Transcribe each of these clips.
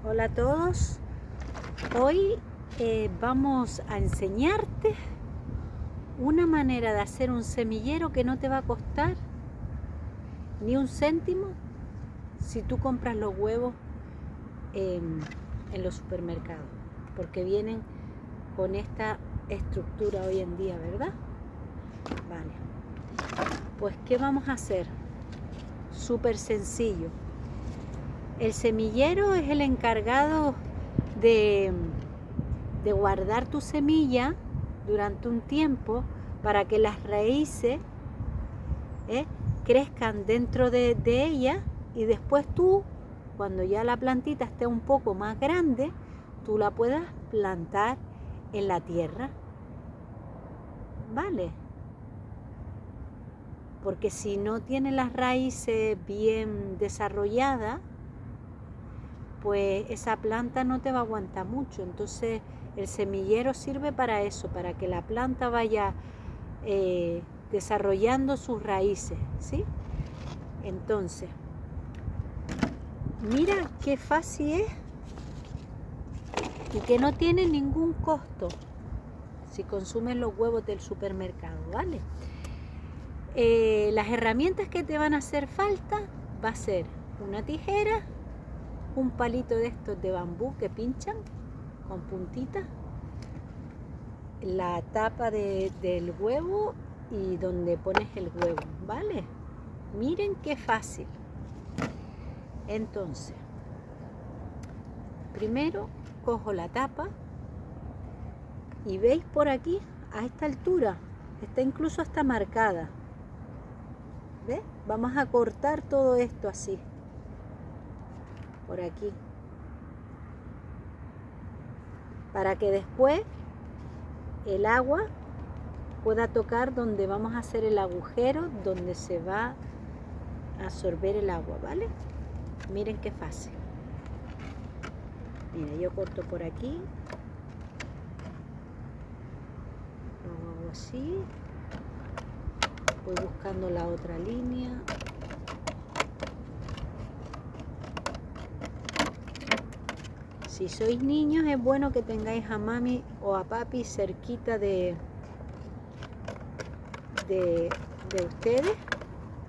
Hola a todos. Hoy vamos a enseñarte una manera de hacer un semillero que no te va a costar ni un céntimo si tú compras los huevos en los supermercados, porque vienen con esta estructura hoy en día, ¿verdad? Vale. Pues, ¿qué vamos a hacer? Súper sencillo. El semillero es el encargado de guardar tu semilla durante un tiempo para que las raíces crezcan dentro de ella, y después tú, cuando ya la plantita esté un poco más grande, tú la puedas plantar en la tierra. ¿Vale? Porque si no tiene las raíces bien desarrolladas, pues esa planta no te va a aguantar mucho. Entonces el semillero sirve para eso, para que la planta vaya desarrollando sus raíces, ¿sí? Entonces, mira qué fácil es y que no tiene ningún costo si consumes los huevos del supermercado, ¿vale? Las herramientas que te van a hacer falta va a ser una tijera, un palito de estos de bambú que pinchan con puntitas, la tapa del huevo y donde pones el huevo, ¿vale? Miren qué fácil. Entonces, primero cojo la tapa y veis por aquí, a esta altura, está incluso hasta marcada. ¿Ves? Vamos a cortar todo esto así, por aquí, para que después el agua pueda tocar donde vamos a hacer el agujero, donde se va a absorber el agua, ¿vale? Miren qué fácil. Mira, yo corto por aquí, lo hago así, voy buscando la otra línea. Si sois niños, es bueno que tengáis a mami o a papi cerquita de ustedes,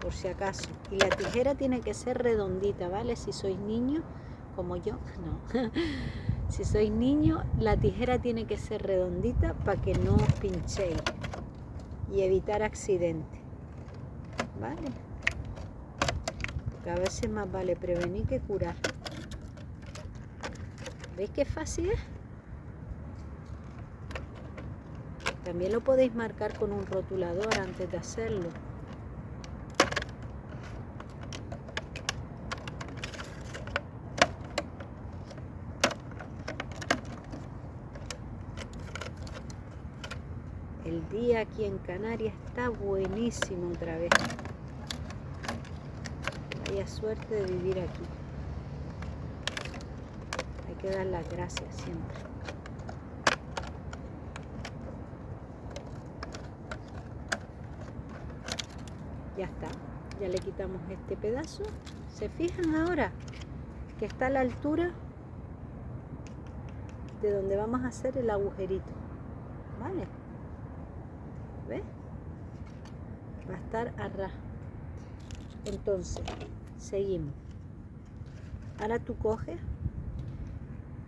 por si acaso. Y la tijera tiene que ser redondita, ¿vale? Si sois niños, como yo, no. Si sois niños, la tijera tiene que ser redondita para que no os pinchéis y evitar accidentes, ¿vale? Porque a veces más vale prevenir que curar. ¿Veis qué fácil es? También lo podéis marcar con un rotulador antes de hacerlo. El día aquí en Canarias está buenísimo otra vez. Vaya suerte de vivir aquí. Hay que dar las gracias siempre. Ya está, ya le quitamos este pedazo. ¿Se fijan ahora que está a la altura de donde vamos a hacer el agujerito? ¿Vale? ¿Ves? Va a estar a ras. Entonces, seguimos. Ahora tú coges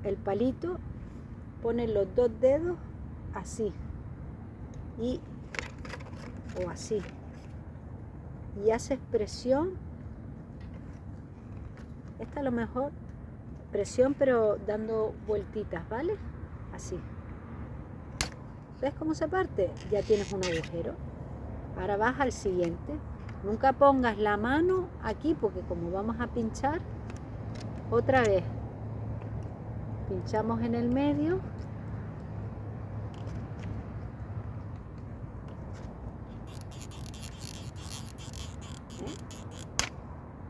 el palito, pones los dos dedos así o así, y haces presión. Esta a lo mejor presión, pero dando vueltitas, ¿vale? Así. ¿Ves cómo se parte? Ya tienes un agujero. Ahora vas al siguiente. Nunca pongas la mano aquí, porque como vamos a pinchar, otra vez pinchamos en el medio.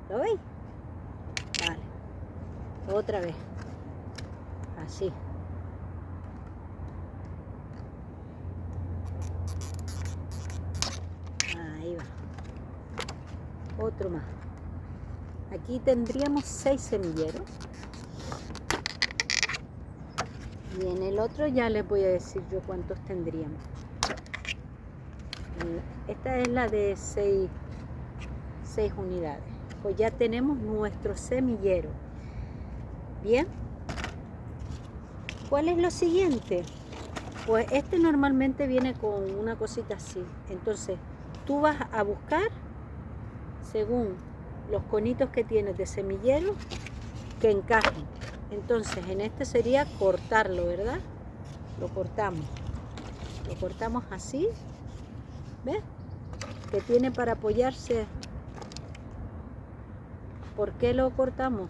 ¿Lo veis? Vale. Otra vez. Así. Ahí va. Otro más. Aquí tendríamos 6 semilleros. Y en el otro ya les voy a decir yo cuántos tendríamos. Esta es la de 6 unidades. Pues ya tenemos nuestro semillero. Bien. ¿Cuál es lo siguiente? Pues este normalmente viene con una cosita así. Entonces tú vas a buscar según los conitos que tienes de semillero que encajen. Entonces en este sería cortarlo, ¿verdad? Lo cortamos así, ¿ves? Que tiene para apoyarse. ¿Por qué lo cortamos?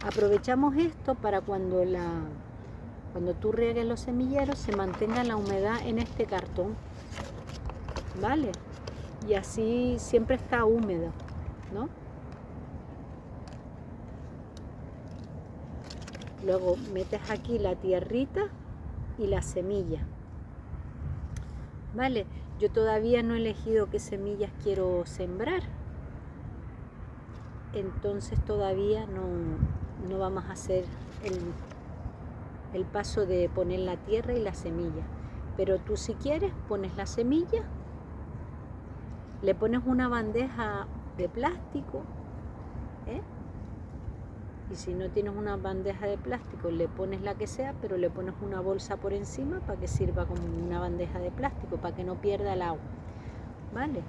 Aprovechamos esto para cuando tú riegues los semilleros se mantenga la humedad en este cartón, ¿vale? Y así siempre está húmedo, ¿no? Luego metes aquí la tierrita y la semilla, ¿vale? Yo todavía no he elegido qué semillas quiero sembrar, entonces todavía no vamos a hacer el paso de poner la tierra y la semilla. Pero tú si quieres pones la semilla, le pones una bandeja de plástico, ¿eh? Y si no tienes una bandeja de plástico, le pones la que sea, pero le pones una bolsa por encima para que sirva como una bandeja de plástico, para que no pierda el agua, ¿vale?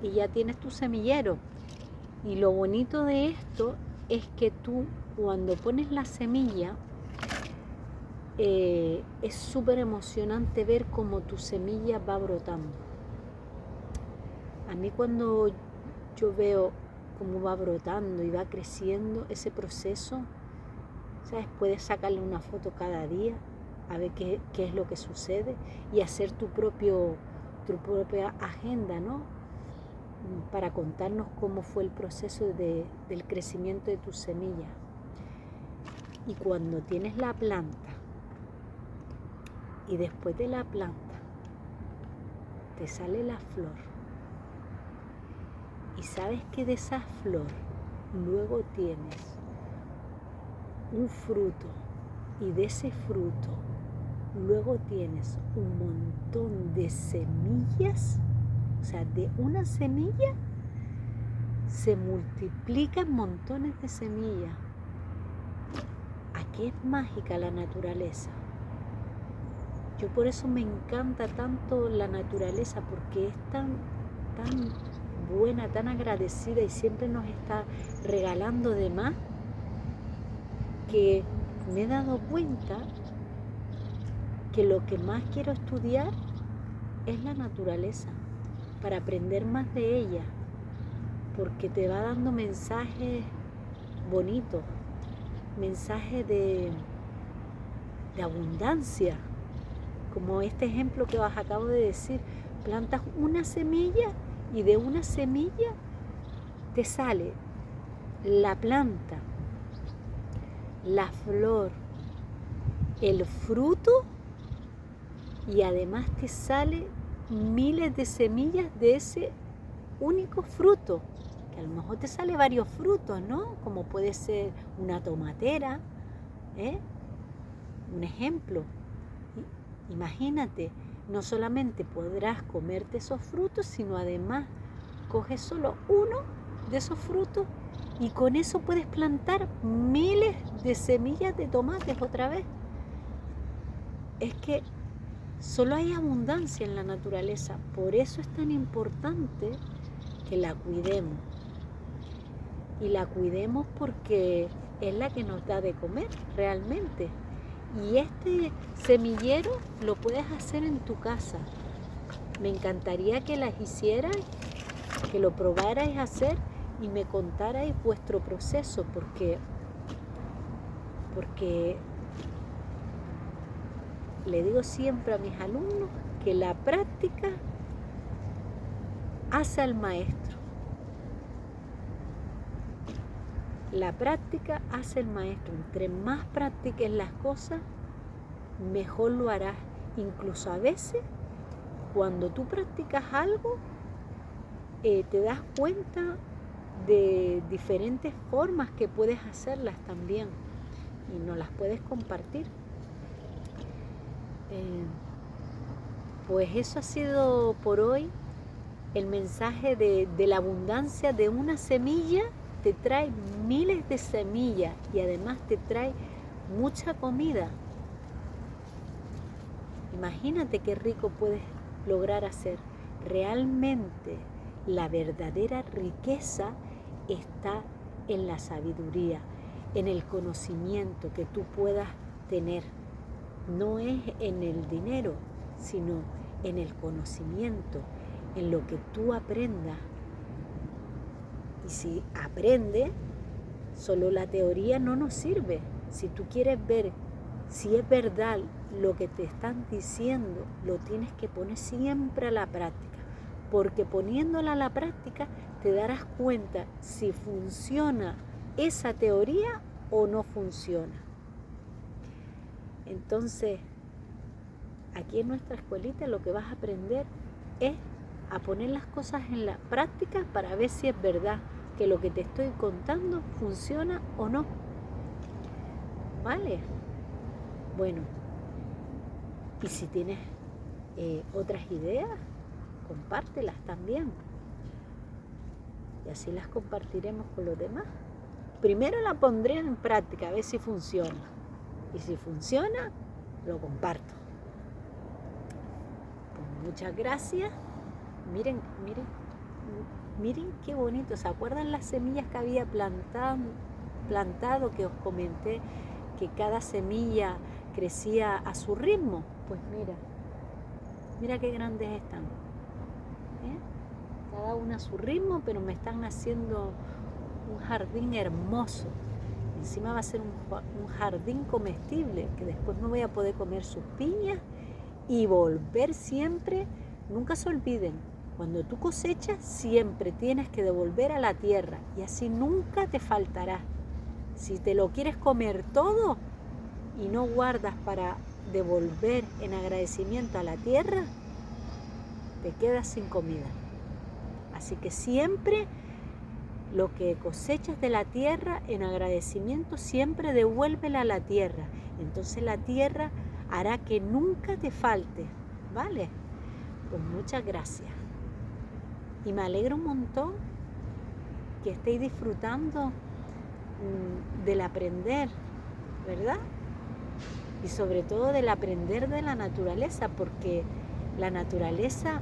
Y ya tienes tu semillero. Y lo bonito de esto es que tú, cuando pones la semilla, es súper emocionante ver cómo tu semilla va brotando. A mí cuando yo veo cómo va brotando y va creciendo ese proceso, ¿sabes? Puedes sacarle una foto cada día a ver qué es lo que sucede y hacer tu propia agenda, ¿no? Para contarnos cómo fue el proceso del crecimiento de tu semilla. Y cuando tienes la planta y después de la planta te sale la flor, y sabes que de esa flor luego tienes un fruto, y de ese fruto luego tienes un montón de semillas, o sea, de una semilla se multiplican montones de semillas. Aquí es mágica la naturaleza. Yo por eso me encanta tanto la naturaleza, porque es tan buena, tan agradecida y siempre nos está regalando de más, que me he dado cuenta que lo que más quiero estudiar es la naturaleza, para aprender más de ella, porque te va dando mensajes bonitos, mensajes de abundancia, como este ejemplo que os acabo de decir. Plantas una semilla y de una semilla te sale la planta, la flor, el fruto, y además te sale miles de semillas de ese único fruto, que a lo mejor te sale varios frutos, ¿no? Como puede ser una tomatera, ¿eh? Un ejemplo. Imagínate, no solamente podrás comerte esos frutos, sino además coges solo uno de esos frutos y con eso puedes plantar miles de semillas de tomates otra vez. Es que solo hay abundancia en la naturaleza, por eso es tan importante que la cuidemos. Y la cuidemos porque es la que nos da de comer realmente. Y este semillero lo puedes hacer en tu casa. Me encantaría que las hicierais, que lo probarais a hacer y me contarais vuestro proceso, porque le digo siempre a mis alumnos que la práctica hace al maestro. La práctica hace el maestro. Entre más practiques las cosas, mejor lo harás. Incluso a veces, cuando tú practicas algo, te das cuenta de diferentes formas que puedes hacerlas también y nos las puedes compartir. Pues eso ha sido por hoy el mensaje de la abundancia de una semilla. Te trae miles de semillas y además te trae mucha comida. Imagínate qué rico puedes lograr hacer. Realmente la verdadera riqueza está en la sabiduría, en el conocimiento que tú puedas tener. No es en el dinero, sino en el conocimiento, en lo que tú aprendas. Y si aprendes, solo la teoría no nos sirve. Si tú quieres ver si es verdad lo que te están diciendo, lo tienes que poner siempre a la práctica, porque poniéndola a la práctica te darás cuenta si funciona esa teoría o no funciona. Entonces, aquí en nuestra escuelita lo que vas a aprender es a poner las cosas en la práctica para ver si es verdad que lo que te estoy contando funciona o no. ¿Vale? Bueno, y si tienes otras ideas, compártelas también. Y así las compartiremos con los demás. Primero la pondré en práctica, a ver si funciona. Y si funciona, lo comparto. Pues muchas gracias. Miren qué bonito. ¿Se acuerdan las semillas que había plantado que os comenté? Que cada semilla crecía a su ritmo. Pues mira qué grandes están. Cada una a su ritmo, pero me están haciendo un jardín hermoso. Encima va a ser un jardín comestible, que después me voy a poder comer sus piñas y volver siempre. Nunca se olviden, cuando tú cosechas siempre tienes que devolver a la tierra y así nunca te faltará. Si te lo quieres comer todo y no guardas para devolver en agradecimiento a la tierra, te quedas sin comida. Así que siempre lo que cosechas de la tierra en agradecimiento, siempre devuélvela a la tierra. Entonces la tierra hará que nunca te falte, ¿vale? Pues muchas gracias. Y me alegro un montón que estéis disfrutando del aprender, ¿verdad? Y sobre todo del aprender de la naturaleza, porque la naturaleza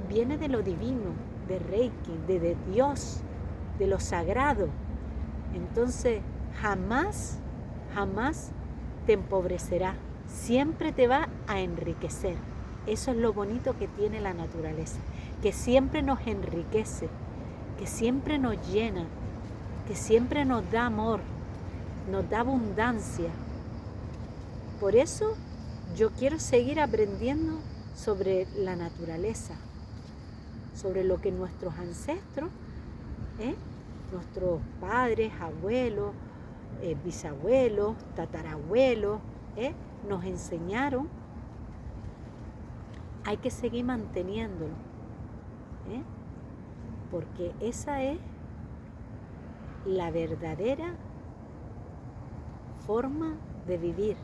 viene de lo divino, de Reiki, de Dios, de lo sagrado. Entonces jamás te empobrecerá, siempre te va a enriquecer. Eso es lo bonito que tiene la naturaleza, que siempre nos enriquece, que siempre nos llena, que siempre nos da amor, nos da abundancia. Por eso yo quiero seguir aprendiendo sobre la naturaleza, sobre lo que nuestros ancestros, nuestros padres, abuelos, bisabuelos, tatarabuelos, nos enseñaron. Hay que seguir manteniéndolo, porque esa es la verdadera forma de vivir.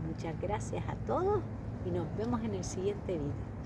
Muchas gracias a todos y nos vemos en el siguiente video.